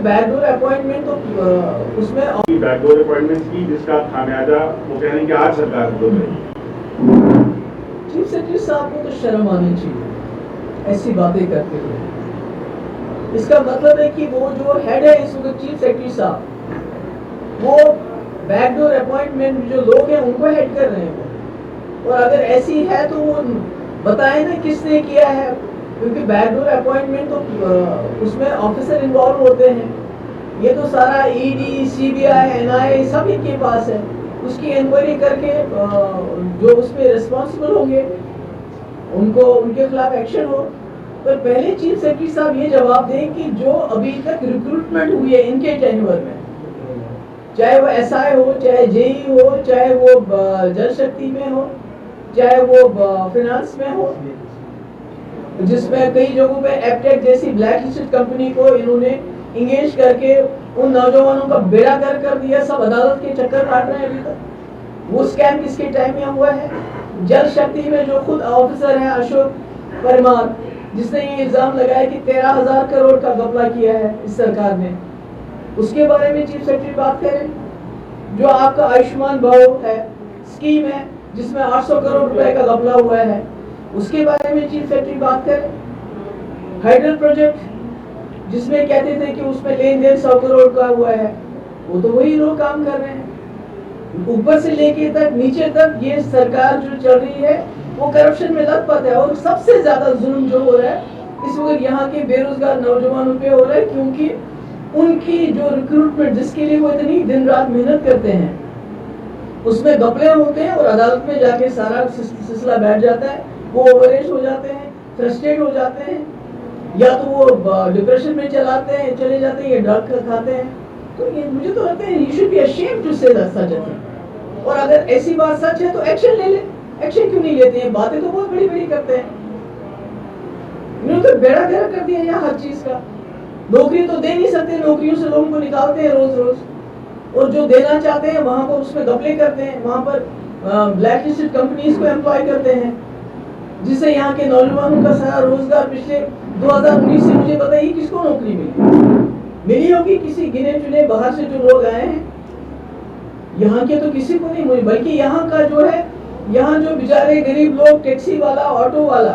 Back door appointment تو اس میں back door appointment کی جس کا خمیازہ وہ کہہ رہے ہیں کہ آج سرکار کو چیف سیکرٹری صاحب کو تو شرم آنی چاہیے ایسی باتیں کرتے ہوئے. اس کا مطلب ہے کہ وہ جو ہیڈ ہے اس وقت چیف سیکرٹری صاحب وہ بیک ڈور اپوائنٹمنٹ جو لوگ ہیں ان کو ہیڈ کر رہے ہیں. اور اگر ایسی ہے تو وہ بتائیں نا کس نے کیا ہے, کیونکہ بیک ڈور اپوائنٹمنٹ تو اس میں آفیسر انوالو ہوتے ہیں. یہ تو سارا ای ڈی, سی بی آئی, این آئی اے سب ان کے پاس ہے. اس کی انکوائری کر کے جو اس پہ ریسپانسبل ہوں گے ان کو ان کے خلاف ایکشن ہو. پر پہلے چیف سیکرٹری صاحب یہ جواب دیں کہ جو ابھی تک ریکروٹمنٹ ہوئی ہے ان کے ٹینیور میں, چاہے وہ ایس آئی ہو, چاہے جے ای ہو, چاہے وہ جل شکتی میں ہو, چاہے وہ فائنانس میں ہو, جس میں کئی جگہوں پہ ایپٹیک جیسی بلیک لسٹڈ کمپنی کو انہوں نے انگیج کر کے ان نوجوانوں کا بیڑا کر دیا. سب عدالت کے چکر کاٹ رہے ہیں ابھی تک. وہ اسکیم کس کے ٹائم میں ہوا ہے؟ جل شکتی میں جو خود آفیسر ہیں اشوک پرمار, جس نے یہ الزام لگایا کہ 13,000 کروڑ کا گھپلہ کیا ہے اس سرکار نے, اس کے بارے میں چیف سیکرٹری بات کریں. جو آپ کا آیوشمان بھارت ہے اسکیم ہے جس میں 800 کروڑ روپے کا گھپلہ ہوا ہے, اس کے بارے میں چیف سیکرٹری بات کریں. ہائیڈل پروجیکٹ جس میں کہتے تھے کہ اس میں لین دین 100 کروڑ کا ہوا ہے, وہ تو وہی لوگ کام کر رہے ہیں. اوپر سے لے کے تک نیچے تک یہ سرکار جو چل رہی ہے وہ کرپشن میں لت پت ہے. اور سب سے زیادہ ظلم جو ہو رہا ہے اس وقت یہاں کے بے روزگار نوجوانوں پہ ہو رہا ہے, کیونکہ ان کی جو ریکروٹمنٹ جس کے لیے وہ اتنی دن رات محنت کرتے ہیں اس میں گھپلے ہوتے ہیں اور عدالت میں جا کے سارا سلسلہ بیٹھ جاتا ہے. وہ اوور ایج ہو جاتے ہیں, فرسٹریٹ ہو جاتے ہیں, یا تو وہ ڈپریشن میں چلے جاتے ہیں یا ڈرگ کھاتے ہیں. تو یہ مجھے تو لگتا ہے you should be ashamed to say that such a thing. اور اگر ایسی بات سچ ہے تو ایکشن لے لیں. ایکشن کیوں نہیں لیتے ہیں؟ باتیں تو بہت بڑی بڑی کرتے ہیں. انہوں نے تو بیڑا گھر کر دیا یہاں ہر چیز کا. نوکری تو دے نہیں سکتے, نوکریوں سے لوگوں کو نکالتے ہیں روز روز, اور جو دینا چاہتے ہیں وہاں پر اس میں گھپلے کرتے ہیں, وہاں پر بلیک لسٹڈ کمپنیز کو امپلائی کرتے ہیں, جس سے یہاں کے نوجوانوں کا سارا روزگار پچھلے 2019 سے مجھے بتائیے کس کو نوکری ملی ہوگی؟ کسی گنے چنے باہر سے جو لوگ آئے ہیں, یہاں کے تو کسی کو نہیں ملی. بلکہ یہاں کا جو ہے, یہاں جو بیچارے غریب لوگ, ٹیکسی والا, آٹو والا,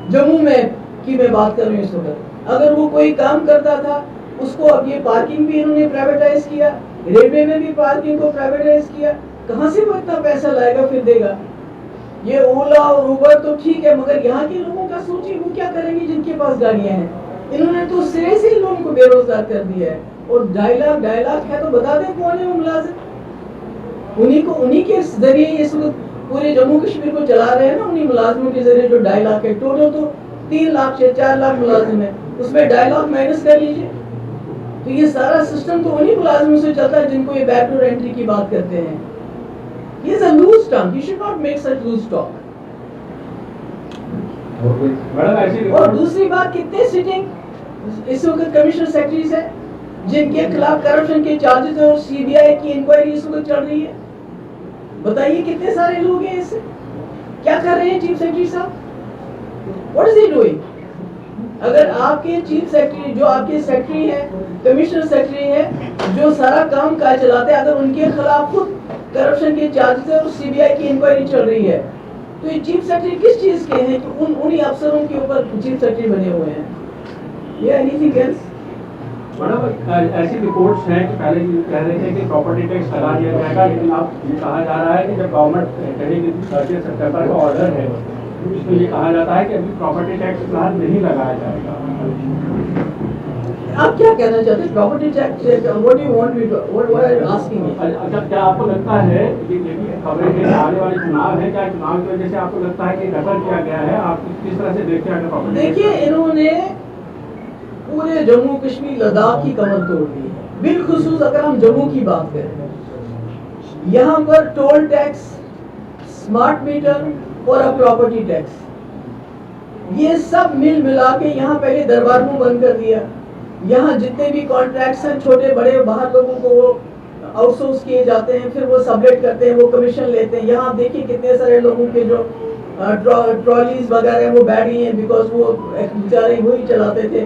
جموں میں کی میں بات کر رہی ہوں اس وقت, اگر وہ کوئی کام کرتا تھا اس کو اب یہ پارکنگ بھی انہوں نے پرائیویٹائز کیا, ریلوے میں بھی پارکنگ کو پرائیویٹائز کیا. کہاں سے وہ اتنا پیسہ لائے گا پھر دے گا؟ یہ اولا اور اوبر تو ٹھیک ہے, مگر یہاں کے لوگوں کا سوچیے وہ کیا کریں گے جن کے پاس گاڑیاں ہیں. انہوں نے تو سرے سے ہی لوگوں کو بے روزگار کر دیا ہے. اور 2.5 لاکھ ہے تو بتا دیں کون ہے وہ ملازم. انہی کے ذریعے اس وقت پورے جموں کشمیر کو چلا رہے ہیں نا, انہی ملازموں کے ذریعے جو 2.5 لاکھ ہے. ٹوٹل تو 3 لاکھ سے 4 لاکھ ملازم ہیں, اس میں 2.5 لاکھ مائنس کر لیجیے. تو یہ سارا سسٹم تو انہی ملازموں سے چلتا ہے جن کو یہ بیک ڈور انٹری کی بات کرتے ہیں. یہ is a loose tongue. You should not make such loose talk. اور دوسری بات, کتنے سٹنگ اس وقت کمشنر سیکرٹریز ہیں جن کے خلاف کرپشن کے چارجز اور سی بی آئی کی انکوائری اس وقت چل رہی ہے؟ بتائیے کتنے سارے لوگ ہیں. اس سے کیا کر رہے ہیں چیف سیکرٹری صاحب؟ What is he doing? اگر آپ کے چیف سیکرٹری, جو آپ کے سیکرٹری ہیں, کمشنر سیکرٹری ہیں, جو سارا کام کاج چلاتے ہیں, اگر ان کے خلاف خود کرپشن کے چارجز اور سی بی آئی کی انکوائری چل رہی ہے, تو یہ چیف سیکرٹری کس چیز کے ہیں کہ انہی افسروں کے اوپر چیف سیکرٹری بنے ہوئے ہیں؟ یا اینی تھنگ ایلس؟ میڈم ایسی رپورٹس ہیں کہ پہلے کہہ رہے تھے کہ پراپرٹی ٹیکس لگا دیا جائے گا, لیکن اب یہ کہا جا رہا ہے کہ جب گورنمنٹ کہے گی 30 سپٹمبر کا آرڈر ہے, اس میں یہ کہا جاتا ہے کہ ابھی پراپرٹی ٹیکس فی الحال نہیں لگایا جائے گا. آپ کیا کہنا چاہتے ہیں؟ Property tax, what do you want me to, what are you asking me? اچھا, کیا آپ کو لگتا ہے یہ خبریں کہ آنے والے چناؤ ہیں, کیا چناؤ کی وجہ سے آپ کو لگتا ہے کہ ریفر کیا گیا ہے؟ آپ کس طرح سے دیکھتے ہیں؟ دیکھیے, انہوں نے پورے جموں کشمیر لداخ کی کمر توڑ دی ہے. بالخصوص اگر ہم جموں کی بات کریں, یہاں پر ٹول ٹیکس, اسمارٹ میٹر اور اب پراپرٹی ٹیکس, یہ سب ملا کے یہاں پہلے دربار منہ بند کر دیا. یہاں جتنے بھی کانٹریکٹس ہیں چھوٹے بڑے باہر لوگوں کو وہ آؤٹ سورس کیے جاتے ہیں, پھر وہ سبمٹ کرتے ہیں, وہ کمیشن لیتے ہیں. یہاں دیکھیے کتنے سارے لوگوں کے جو ٹرالیز وغیرہ وہ بیٹھ گئی ہیں, بیکاز وہ بیچارے وہی چلاتے تھے.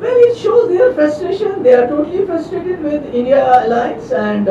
Well, it shows their frustration. They are totally frustrated with India alliance, and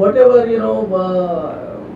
whatever